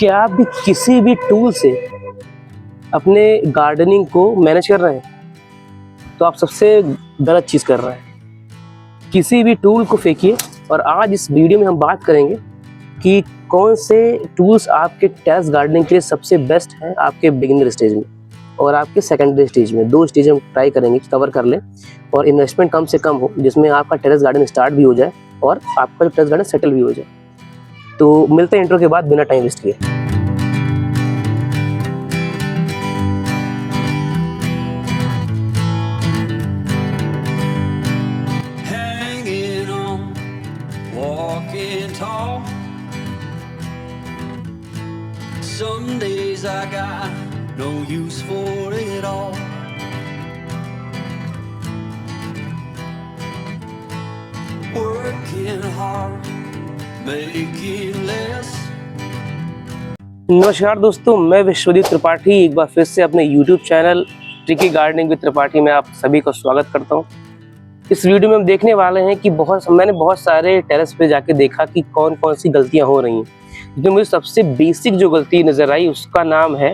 क्या आप भी किसी भी टूल से अपने गार्डनिंग को मैनेज कर रहे हैं? तो आप सबसे गलत चीज़ कर रहे हैं। किसी भी टूल को फेंकिए। और आज इस वीडियो में हम बात करेंगे कि कौन से टूल्स आपके टेरेस गार्डनिंग के लिए सबसे बेस्ट हैं आपके बिगिनर स्टेज में और आपके सेकेंडरी स्टेज में। 2 स्टेज हम ट्राई करेंगे कि कवर कर लें और इन्वेस्टमेंट कम से कम हो, जिसमें आपका टेरेस गार्डन स्टार्ट भी हो जाए और आपका टेरेस गार्डन सेटल भी हो जाए। तो मिलते हैं इंट्रो के बाद बिना टाइम वेस्ट किए। Some days I got no use for it all. Working hard, making less. नमस्कार दोस्तों, मैं विश्वदीप त्रिपाठी एक बार फिर से अपने YouTube channel tricky gardening with Tripathi में आप सभी को स्वागत करता हूं। इस वीडियो में हम देखने वाले हैं कि मैंने बहुत सारे टेरेस पे जाके देखा कि कौन कौन सी गलतियां हो रही हैं। जो मुझे सबसे बेसिक जो गलती नज़र आई उसका नाम है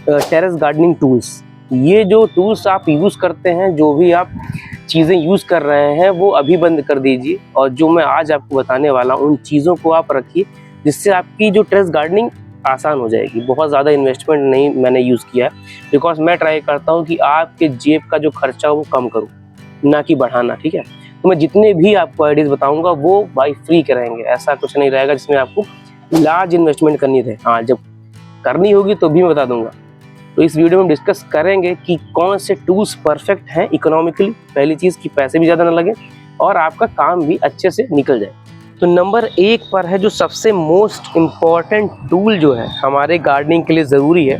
टेरेस गार्डनिंग टूल्स। ये जो टूल्स आप यूज़ करते हैं, जो भी आप चीज़ें यूज़ कर रहे हैं, वो अभी बंद कर दीजिए और जो मैं आज आपको बताने वाला हूँ उन चीज़ों को आप रखिए, जिससे आपकी जो टेरेस गार्डनिंग आसान हो जाएगी। बहुत ज़्यादा इन्वेस्टमेंट नहीं मैंने यूज़ किया है, बिकॉज मैं ट्राई करता हूँ कि आपके जेब का जो खर्चा हो वो कम करूँ, ना कि बढ़ाना। ठीक है, तो मैं जितने भी आपको आइडियाज़ बताऊँगा वो बाई फ्री के रहेंगे। ऐसा कुछ नहीं रहेगा जिसमें आपको लार्ज इन्वेस्टमेंट करनी है। हाँ, जब करनी होगी तो भी मैं बता दूंगा। तो इस वीडियो में हम डिस्कस करेंगे कि कौन से टूल्स परफेक्ट हैं इकोनॉमिकली। पहली चीज़ कि पैसे भी ज़्यादा ना लगे और आपका काम भी अच्छे से निकल जाए। तो नंबर 1 पर है जो सबसे मोस्ट इम्पॉर्टेंट टूल जो है हमारे गार्डनिंग के लिए ज़रूरी है,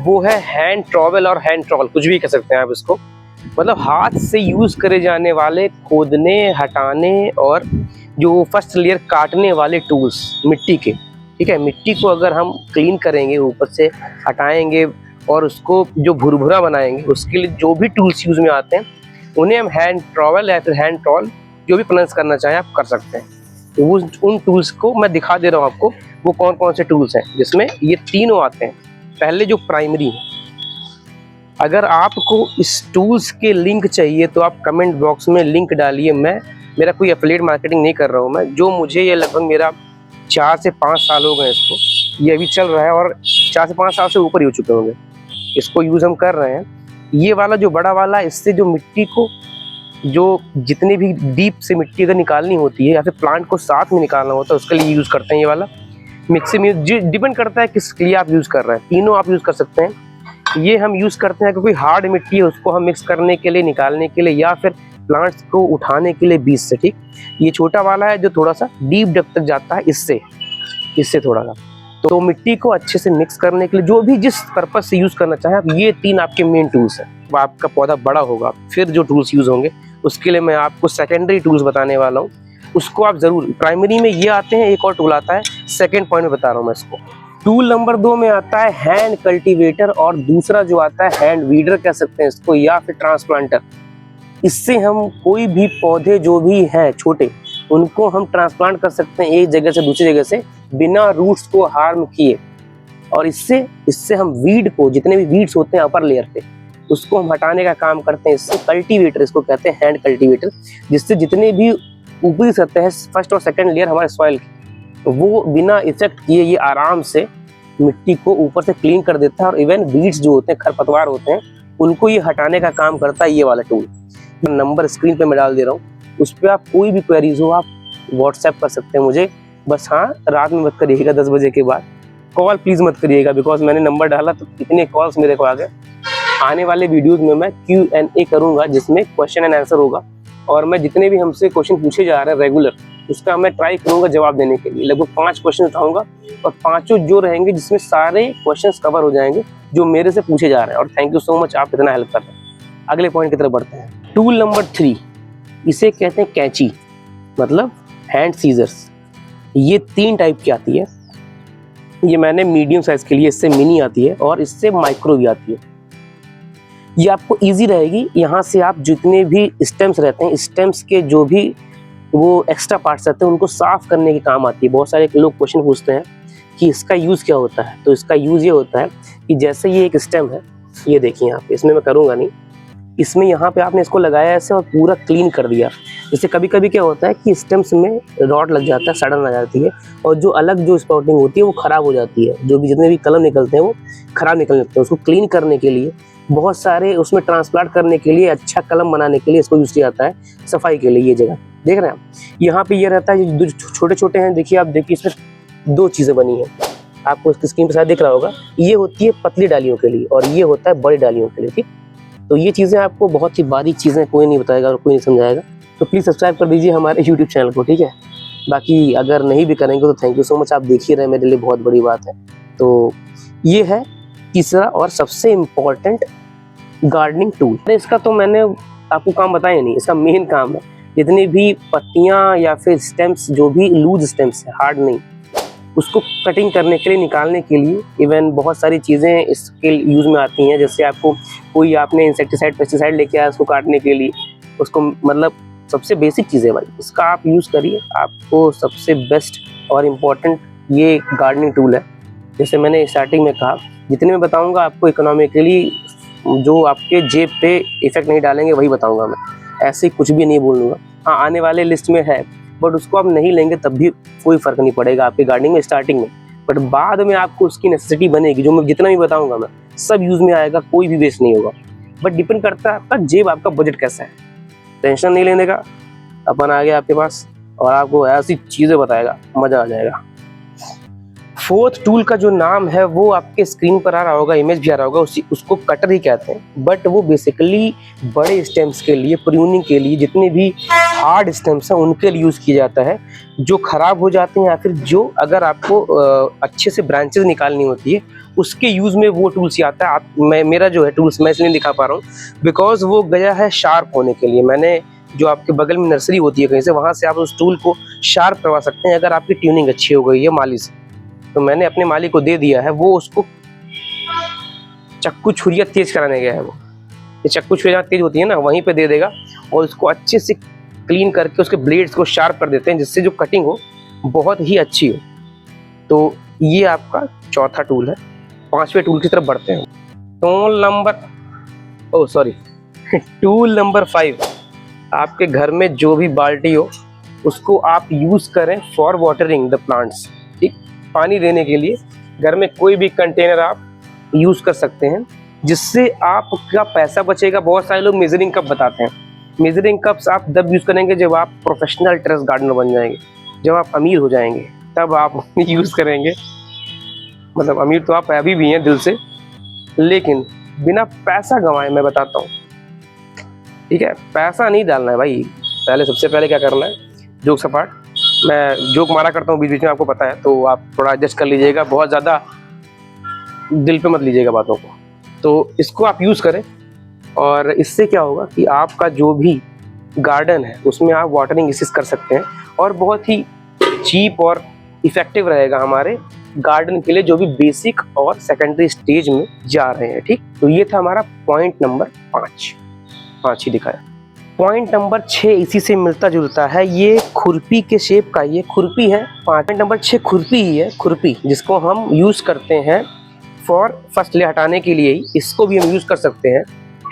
वो है हैंड ट्रॉवेल और हैंड ट्रॉल, कुछ भी कह सकते हैं आप इसको। मतलब हाथ से यूज़ करे जाने वाले खोदने, हटाने और जो फर्स्ट लेयर काटने वाले टूल्स मिट्टी के। ठीक है, मिट्टी को अगर हम क्लीन करेंगे, ऊपर से हटाएंगे और उसको जो भुरभुरा बनाएंगे, उसके लिए जो भी टूल्स यूज़ में आते हैं उन्हें हम हैंड ट्रॉवेल या फिर हैंड ट्रॉल जो भी प्रोनाउंस करना चाहें आप कर सकते हैं। तो उन टूल्स को मैं दिखा दे रहा हूँ आपको, वो कौन कौन से टूल्स हैं, जिसमें ये तीनों आते हैं। पहले जो प्राइमरी है, अगर आपको इस टूल्स के लिंक चाहिए तो आप कमेंट बॉक्स में लिंक डालिए। मेरा कोई एफिलिएट मार्केटिंग नहीं कर रहा हूँ मैं। जो मुझे ये लगभग मेरा 4 से 5 साल हो गए इसको, ये अभी चल रहा है और 4 से 5 साल से ऊपर ही हो चुके होंगे इसको यूज़ हम कर रहे हैं। ये वाला जो बड़ा वाला, इससे जो मिट्टी को जो जितनी भी डीप से मिट्टी अगर निकालनी होती है या फिर प्लांट को साथ में निकालना होता है, उसके लिए यूज़ करते हैं ये वाला। मिक्सी में डिपेंड करता है किस लिए आप यूज़ कर रहे हैं, तीनों आप यूज़ कर सकते हैं। ये हम यूज़ करते हैं क्योंकि हार्ड मिट्टी है, उसको हम मिक्स करने के लिए, निकालने के लिए, या फिर प्लांट्स को उठाने के लिए बीज से। ठीक, ये छोटा वाला है जो थोड़ा सा डीप डेप्थ तक जाता है, इससे थोड़ा सा। तो मिट्टी को अच्छे से मिक्स करने के लिए जो भी जिस पर्पज से यूज़ करना चाहें आप, ये 3 आपके मेन टूल्स हैं। अब आपका पौधा बड़ा होगा फिर जो टूल्स यूज़ होंगे, उसके लिए मैं आपको सेकेंडरी टूल्स बताने वाला हूँ। उसको आप ज़रूर, प्राइमरी में ये आते हैं, एक और टूल आता है, सेकेंड पॉइंट में बता रहा हूँ मैं इसको। टूल नंबर 2 में आता है हैंड कल्टीवेटर और दूसरा जो आता है हैंड वीडर कह सकते हैं इसको, या फिर ट्रांसप्लांटर। इससे हम कोई भी पौधे जो भी हैं छोटे, उनको हम ट्रांसप्लांट कर सकते हैं एक जगह से दूसरी जगह से, बिना रूट्स को हार्म किए। और इससे हम वीड को, जितने भी वीड्स होते हैं अपर लेयर पे, उसको हम हटाने का काम करते हैं। इससे कल्टीवेटर, इसको कहते हैं हैंड कल्टीवेटर, जिससे जितने भी ऊपरी सतह है, फर्स्ट और सेकेंड लेयर हमारे सॉइल की, वो बिना इफेक्ट किए ये आराम से मिट्टी को ऊपर से क्लीन कर देता है। और इवन वीड्स जो होते हैं, खरपतवार होते हैं, उनको ये हटाने का काम करता है ये वाला टूल। नंबर स्क्रीन पे मैं डाल दे रहा हूँ, उस पर आप कोई भी क्वेरीज हो आप व्हाट्सएप कर सकते हैं मुझे। बस हाँ, रात में मत करिएगा, 10 बजे के बाद कॉल प्लीज़ मत करिएगा, बिकॉज मैंने नंबर डाला तो इतने कॉल्स मेरे को आ गए। आने वाले वीडियोज़ में मैं Q&A करूँगा, जिसमें क्वेश्चन एंड आंसर होगा, और मैं जितने भी हमसे क्वेश्चन पूछे जा रहे हैं रेगुलर, उसका मैं ट्राई करूँगा जवाब देने के लिए। लगभग 5 क्वेश्चन उठाऊँगा और 5 जो रहेंगे जिसमें सारे क्वेश्चंस कवर हो जाएंगे जो मेरे से पूछे जा रहे हैं। और थैंक यू सो मच, आप इतना हेल्प कर रहे हैं। अगले पॉइंट की तरफ बढ़ते हैं। टूल नंबर 3, इसे कहते हैं कैंची, मतलब हैंड सीजर्स। ये 3 टाइप की आती है। ये मैंने मीडियम साइज़ के लिए, इससे मिनी आती है और इससे माइक्रो भी आती है। ये आपको इजी रहेगी। यहाँ से आप जितने भी स्टेम्स रहते हैं, स्टेम्स के जो भी वो एक्स्ट्रा पार्ट्स रहते हैं, उनको साफ करने के काम आती है। बहुत सारे लोग क्वेश्चन पूछते हैं कि इसका यूज़ क्या होता है। तो इसका यूज़ ये होता है कि जैसे ये एक स्टेम है, ये देखिए यहाँ पे, इसमें मैं करूँगा नहीं, इसमें यहाँ पे आपने इसको लगाया ऐसे और पूरा क्लीन कर दिया। जैसे कभी कभी क्या होता है कि स्टेम्स में रॉड लग जाता है, सड़न आ जाती है, और जो अलग जो स्पाउटिंग होती है वो ख़राब हो जाती है, जो भी जितने भी कलम निकलते हैं वो ख़राब निकलने लगते हैं। उसको क्लीन करने के लिए बहुत सारे, उसमें ट्रांसप्लांट करने के लिए, अच्छा कलम बनाने के लिए इसको यूज़ किया जाता है, सफाई के लिए। ये जगह देख रहे हैं आप, यहाँ पे ये रहता है, जो छोटे छोटे हैं, देखिए आप, देखिए इसमें 2 चीज़ें बनी हैं, आपको इसकी स्क्रीन पर शायद दिख रहा होगा। ये होती है पतली डालियों के लिए और ये होता है बड़ी डालियों के लिए, ठीक। तो ये चीज़ें आपको बहुत ही बारीक चीज़ें कोई नहीं बताएगा और कोई नहीं समझाएगा, तो प्लीज़ सब्सक्राइब कर दीजिए हमारे यूट्यूब चैनल को, ठीक है। बाकी अगर नहीं भी करेंगे तो थैंक यू सो मच, आप देख ही रहे हैं, मेरे लिए बहुत बड़ी बात है। तो ये है तीसरा और सबसे इम्पोर्टेंट गार्डनिंग टूल। इसका तो मैंने आपको काम बताया नहीं, इसका मेन काम है जितनी भी पत्तियाँ या फिर स्टेम्स, जो भी लूज स्टेम्स है, हार्ड नहीं, उसको कटिंग करने के लिए, निकालने के लिए, इवन बहुत सारी चीज़ें इसके यूज़ में आती हैं। जैसे आपको कोई, आपने इंसेक्टिसाइड पेस्टिसाइड लेके आया उसको काटने के लिए, उसको मतलब सबसे बेसिक चीज़ है भाई, इसका आप यूज़ करिए, आपको सबसे बेस्ट और इम्पॉर्टेंट ये गार्डनिंग टूल है। जैसे मैंने स्टार्टिंग में कहा, जितने मैं बताऊँगा आपको इकोनॉमिकली, जो आपके जेब पे इफेक्ट नहीं डालेंगे वही बताऊँगा मैं, ऐसे कुछ भी नहीं बोलूँगा। हाँ, आने वाले लिस्ट में है, बट उसको आप नहीं लेंगे तब भी कोई फ़र्क नहीं पड़ेगा आपके गार्डनिंग में स्टार्टिंग में, बट बाद में आपको उसकी नेसेसिटी बनेगी। जो मैं जितना भी बताऊंगा मैं सब यूज़ में आएगा, कोई भी वेस्ट नहीं होगा, बट डिपेंड करता है आपका जेब, आपका बजट कैसा है। टेंशन नहीं लेने का, अपन आ गया आपके पास और आपको ऐसी चीज़ें बताएगा, मज़ा आ जाएगा। 4th टूल का जो नाम है वो आपके स्क्रीन पर आ रहा होगा, इमेज भी आ रहा होगा, उसको कटर ही कहते हैं, बट वो बेसिकली बड़े स्टेम्स के लिए, प्रूनिंग के लिए, जितने भी हार्ड स्टेम्स हैं उनके लिए यूज़ किया जाता है, जो ख़राब हो जाते हैं या फिर जो अगर आपको अच्छे से ब्रांचेस निकालनी होती है, उसके यूज़ में वो टूल्स ही आता है। मेरा जो है टूल्स मैं इसलिए दिखा पा रहा हूँ बिकॉज वो गया है शार्प होने के लिए। मैंने जो आपके बगल में नर्सरी होती है कहीं से, वहाँ से आप उस टूल को शार्प करवा सकते हैं अगर आपकी ट्यूनिंग अच्छी हो गई है माली से। तो मैंने अपने माली को दे दिया है, वो उसको चक्कू छुरिया तेज कराने गया है। वो ये चक्कू छुरिया तेज होती है ना, वहीं पे दे देगा और उसको अच्छे से क्लीन करके उसके ब्लेड्स को शार्प कर देते हैं, जिससे जो कटिंग हो बहुत ही अच्छी हो। तो ये आपका 4था टूल है। 5वें टूल की तरफ बढ़ते हैं। टूल नंबर 5, आपके घर में जो भी बाल्टी हो उसको आप यूज़ करें फॉर वाटरिंग द प्लांट्स, ठीक, पानी देने के लिए। घर में कोई भी कंटेनर आप यूज़ कर सकते हैं, जिससे आपका पैसा बचेगा। बहुत सारे लोग मेजरिंग कप बताते हैं, मेजरिंग कप्स आप तब यूज़ करेंगे जब आप प्रोफेशनल टेरेस गार्डनर बन जाएंगे, जब आप अमीर हो जाएंगे, तब आप यूज़ करेंगे। मतलब अमीर तो आप अभी भी हैं दिल से, लेकिन बिना पैसा गंवाए मैं बताता हूँ, ठीक है। पैसा नहीं डालना है भाई, सबसे पहले क्या करना है, जोक सपाट, मैं जोक मारा करता हूँ बीच बीच में, आपको पता है, तो आप थोड़ा एडजस्ट कर लीजिएगा, बहुत ज़्यादा दिल पे मत लीजिएगा बातों को। तो इसको आप यूज़ करें और इससे क्या होगा कि आपका जो भी गार्डन है उसमें आप वाटरिंग इसी कर सकते हैं और बहुत ही चीप और इफ़ेक्टिव रहेगा हमारे गार्डन के लिए, जो भी बेसिक और सेकेंडरी स्टेज में जा रहे हैं, ठीक। तो ये था हमारा पॉइंट नंबर 5 ही दिखाया। पॉइंट नंबर 6 इसी से मिलता जुलता है, ये खुरपी के शेप का, ये खुरपी है। पॉइंट नंबर 6 खुरपी ही है, खुरपी, जिसको हम यूज़ करते हैं फॉर फर्स्ट लेयर हटाने के लिए ही। इसको भी हम यूज़ कर सकते हैं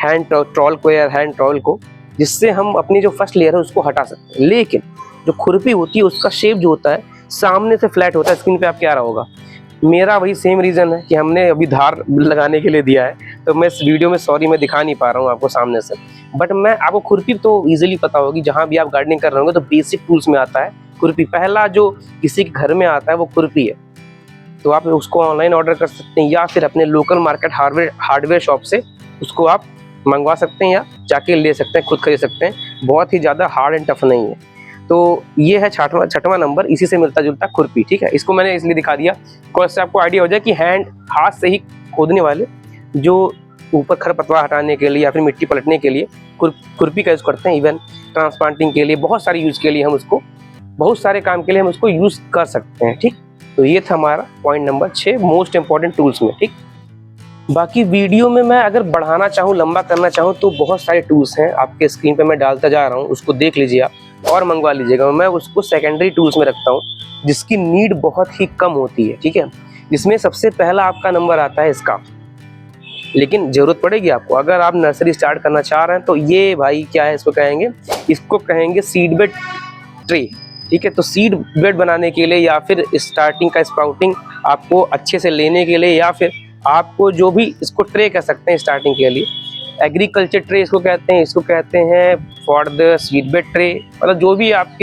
हैंड ट्रॉल को या हैंड ट्रॉल को, जिससे हम अपनी जो फर्स्ट लेयर है उसको हटा सकते हैं। लेकिन जो खुरपी होती है उसका शेप जो होता है सामने से फ्लैट होता है। स्क्रीन पे आप क्या रहा होगा, मेरा वही सेम रीज़न है कि हमने अभी धार लगाने के लिए दिया है, तो मैं इस वीडियो में सॉरी मैं दिखा नहीं पा रहा हूँ आपको सामने से, बट मैं आपको खुरपी तो इजीली पता होगी, जहाँ भी आप गार्डनिंग कर रहे होंगे तो बेसिक टूल्स में आता है खुरपी। पहला जो किसी के घर में आता है वो खुरपी है। तो आप उसको ऑनलाइन ऑर्डर कर सकते हैं या फिर अपने लोकल मार्केट हार्डवेयर शॉप से उसको आप मंगवा सकते हैं या जाके ले सकते हैं, खुद खरीद सकते हैं। बहुत ही ज़्यादा हार्ड एंड टफ नहीं है। तो ये है छठवां नंबर, इसी से मिलता जुलता खुरपी, ठीक है। इसको मैंने इसलिए दिखा दिया बिकॉज से आपको आइडिया हो जाए कि हाथ से ही खोदने वाले जो ऊपर खरपतवार हटाने के लिए या फिर मिट्टी पलटने के लिए खुरपी का यूज़ करते हैं। इवन ट्रांसप्लांटिंग के लिए, बहुत सारे यूज़ के लिए हम उसको, बहुत सारे काम के लिए हम उसको यूज़ कर सकते हैं, ठीक। तो ये था हमारा point number 6 most important tools में, ठीक। बाकी वीडियो में मैं अगर बढ़ाना चाहूँ, लंबा करना चाहूँ तो बहुत सारे टूल्स हैं, आपके स्क्रीन पे मैं डालता जा रहा हूँ, उसको देख लीजिए आप। और मंगवा लीजिएगा। मैं उसको सेकेंडरी टूल्स में रखता हूँ जिसकी नीड बहुत ही कम होती है, ठीक है। जिसमें सबसे पहला आपका नंबर आता है इसका, लेकिन जरूरत पड़ेगी आपको अगर आप नर्सरी स्टार्ट करना चाह रहे हैं तो ये भाई क्या है, इसको कहेंगे सीड बेड ट्रे, ठीक है। तो सीड बेड बनाने के लिए या फिर स्टार्टिंग का स्प्राउटिंग आपको अच्छे से लेने के लिए, या फिर आपको जो भी इसको ट्रे कह सकते हैं स्टार्टिंग के लिए, एग्रीकल्चर ट्रे इसको कहते हैं for the seed bed tray. मतलब जो भी आप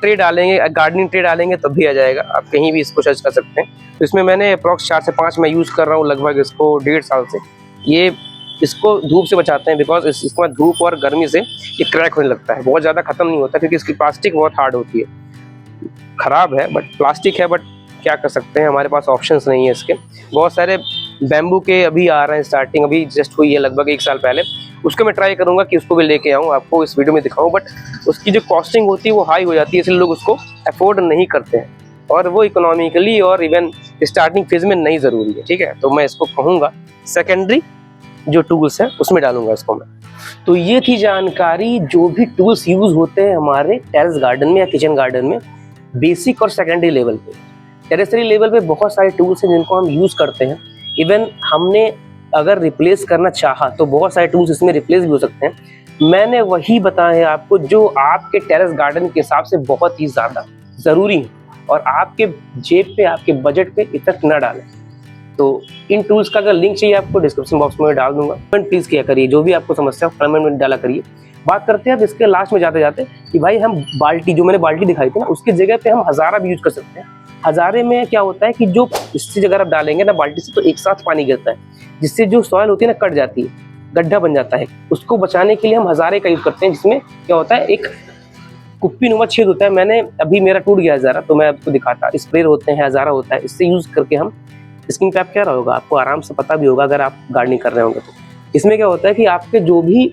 ट्रे डालेंगे, गार्डनिंग ट्रे डालेंगे तब भी आ जाएगा, आप कहीं भी इसको सर्च कर सकते हैं। तो इसमें मैंने अप्रॉक्स 4 से 5 मैं यूज़ कर रहा हूँ लगभग इसको 1.5 साल से। ये इसको धूप से बचाते हैं, बिकॉज इसमें धूप और गर्मी से ये क्रैक होने लगता है, बहुत ज़्यादा ख़त्म नहीं होता क्योंकि इसकी प्लास्टिक बहुत हार्ड होती है। ख़राब है बट प्लास्टिक है, बट क्या कर सकते हैं, हमारे पास ऑप्शंस नहीं है इसके। बहुत सारे बैम्बू के अभी आ रहे हैं, स्टार्टिंग अभी जस्ट हुई है लगभग 1 साल पहले। उसको मैं ट्राई करूंगा कि उसको भी लेके आऊँ, आपको इस वीडियो में दिखाऊं, बट उसकी जो कॉस्टिंग होती है वो हाई हो जाती है, इसलिए लोग उसको अफोर्ड नहीं करते हैं, और वो इकोनॉमिकली और इवन स्टार्टिंग फेज में नहीं ज़रूरी है, ठीक है। तो मैं इसको कहूँगा सेकेंडरी जो टूल्स हैं उसमें डालूंगा इसको मैं। तो ये थी जानकारी, जो भी टूल्स यूज़ होते हैं हमारे टेरेस गार्डन में या किचन गार्डन में, बेसिक और सेकेंडरी लेवल पे। टेरेसरी लेवल पे बहुत सारे टूल्स हैं जिनको हम यूज़ करते हैं। इवन हमने अगर रिप्लेस करना चाहा तो बहुत सारे टूल्स इसमें रिप्लेस भी हो सकते हैं। मैंने वही बताए हैं आपको जो आपके टेरेस गार्डन के हिसाब से बहुत ही ज़्यादा ज़रूरी है और आपके जेब पे, आपके बजट पे इफेक्ट ना डालें। तो इन टूल्स का अगर लिंक चाहिए आपको डिस्क्रिप्शन बॉक्स में डाल दूंगा। कमेंट प्लीज़ किया करिए, जो भी आपको समस्या हो कमेंट में डाला करिए। बात करते हैं अब इसके लास्ट में जाते जाते कि भाई हम बाल्टी, जो मैंने बाल्टी दिखाई थी ना, उसकी जगह पे हम हज़ारा भी यूज़ कर सकते हैं। हज़ारे में क्या होता है कि जो इससे अगर आप डालेंगे ना बाल्टी से तो एक साथ पानी गिरता है, जिससे जो सॉइल होती है ना कट जाती है, गड्ढा बन जाता है। उसको बचाने के लिए हम हज़ारे का यूज़ करते हैं, जिसमें क्या होता है एक कुप्पी नुमा छेद होता है। मैंने अभी मेरा टूट गया हज़ारा, तो मैं आपको दिखाता। स्प्रेयर होते हैं, हज़ारा होता है, इससे यूज़ करके हम स्किन पे क्या होगा आपको आराम से पता भी होगा अगर आप गार्डनिंग कर रहे होंगे तो। इसमें क्या होता है कि आपके जो भी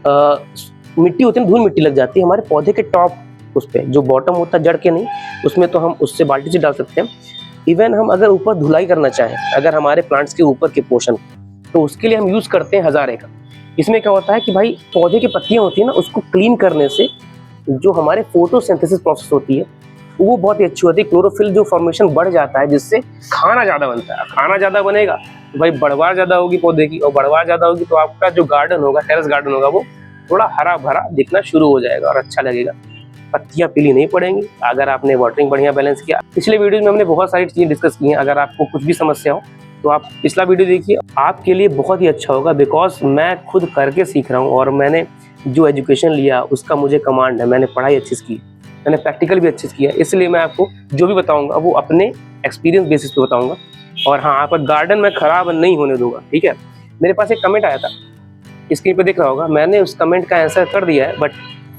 मिट्टी होती है, धूल मिट्टी लग जाती है हमारे पौधे के टॉप, उस पर जो बॉटम होता है जड़ के नहीं, उसमें तो हम उससे बाल्टी से डाल सकते हैं। इवन हम अगर ऊपर धुलाई करना चाहें अगर हमारे प्लांट्स के ऊपर के पोर्शन, तो उसके लिए हम यूज़ करते हैं हज़ारे का। इसमें क्या होता है कि भाई पौधे की पत्तियाँ होती है ना, उसको क्लीन करने से जो हमारे फोटोसिंथेसिस प्रोसेस होती है वो बहुत ही अच्छी होती है। क्लोरोफिल जो फॉर्मेशन बढ़ जाता है, जिससे खाना ज़्यादा बनता है। खाना ज़्यादा बनेगा तो भाई बढ़वार ज़्यादा होगी पौधे की, और बढ़वार ज़्यादा होगी तो आपका जो गार्डन होगा, टेरेस गार्डन होगा, वो थोड़ा हरा भरा दिखना शुरू हो जाएगा और अच्छा लगेगा। पत्तियाँ पीली नहीं पड़ेंगी अगर आपने वाटरिंग बढ़िया बैलेंस किया। पिछले वीडियो में हमने बहुत सारी चीज़ें डिस्कस की हैं। अगर आपको कुछ भी समस्या हो तो आप पिछला वीडियो देखिए, आपके लिए बहुत ही अच्छा होगा। बिकॉज मैं खुद करके सीख रहा हूँ और मैंने जो एजुकेशन लिया उसका मुझे कमांड है। मैंने पढ़ाई अच्छी से की, मैंने प्रैक्टिकल भी अच्छे से किया, इसलिए मैं आपको जो भी बताऊंगा वो अपने एक्सपीरियंस बेसिस पे बताऊंगा। और हाँ, आपका गार्डन में ख़राब नहीं होने दूंगा, ठीक है। मेरे पास एक कमेंट आया था, स्क्रीन पे दिख रहा होगा, मैंने उस कमेंट का आंसर कर दिया है, बट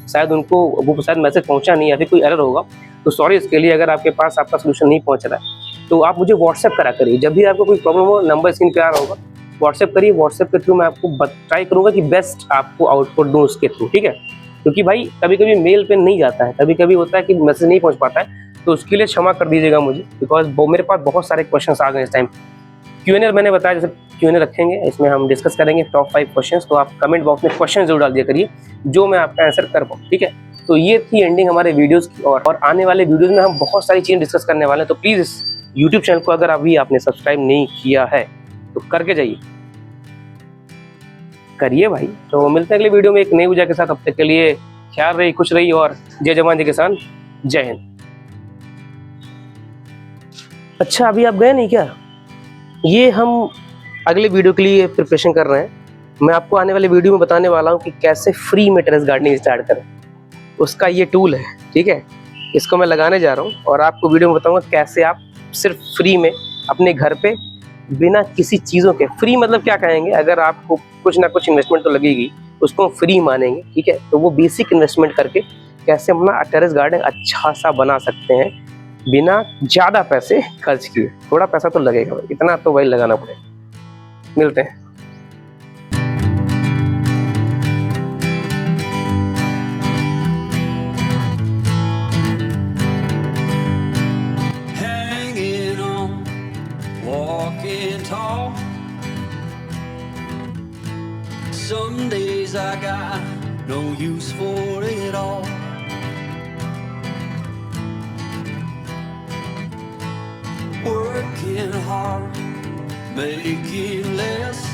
शायद उनको वो शायद मैसेज पहुंचा नहीं या फिर कोई एरर होगा, तो सॉरी इसके लिए। अगर आपके पास आपका सोल्यूशन नहीं पहुंच रहा है तो आप मुझे व्हाट्सएप करा करिए। जब भी आपको कोई प्रॉब्लम हो, नंबर स्क्रीन पे आ रहा होगा, व्हाट्सएप करिए। व्हाट्सएप के थ्रू मैं आपको ट्राई करूँगा कि बेस्ट आपको आउटपुट दूँ उसके थ्रू, ठीक है। क्योंकि भाई कभी कभी मेल पे नहीं जाता है, कभी कभी होता है कि मैसेज नहीं पहुंच पाता है, तो उसके लिए क्षमा कर दीजिएगा मुझे। बिकॉज वो मेरे पास बहुत सारे क्वेश्चंस आ गए इस टाइम। Q&A मैंने बताया, जैसे Q&A रखेंगे, इसमें हम डिस्कस करेंगे टॉप 5 क्वेश्चंस। तो आप कमेंट बॉक्स में क्वेश्चन जरूर डाल दिया करिए जो मैं आपका आंसर कर पाऊँ, ठीक है। तो ये थी एंडिंग हमारे वीडियोज़ की, और आने वाले वीडियोज़ में हम बहुत सारी चीज़ें डिस्कस करने वाले हैं। तो प्लीज़ इस यूट्यूब चैनल को अगर अभी आपने सब्सक्राइब नहीं किया है तो करके जाइए, करिए भाई। तो मिलते हैं अगले वीडियो में एक नई ऊर्जा के साथ। अब तक के लिए ख्याल रहिए, खुश रहिए, और जय जवान जय किसान, जय हिंद। अच्छा, अभी आप गए नहीं क्या? ये हम अगले वीडियो के लिए प्रिपरेशन कर रहे हैं। मैं आपको आने वाले वीडियो में बताने वाला हूँ कि कैसे फ्री में टेरेस गार्डनिंग स्टार्ट करें। उसका ये टूल है, ठीक है। इसको मैं लगाने जा रहा हूँ और आपको वीडियो में बताऊँगा कैसे आप सिर्फ फ्री में अपने घर पे बिना किसी चीज़ों के, फ्री मतलब क्या कहेंगे, अगर आपको कुछ ना कुछ इन्वेस्टमेंट तो लगेगी, उसको हम फ्री मानेंगे, ठीक है। तो वो बेसिक इन्वेस्टमेंट करके कैसे अपना टेरेस गार्डन अच्छा सा बना सकते हैं बिना ज़्यादा पैसे खर्च किए। थोड़ा पैसा तो लगेगा भाई, इतना तो भाई लगाना पड़ेगा। मिलते हैं। Hanging on, walking tall. Some days I got no use for it all. working hard, making less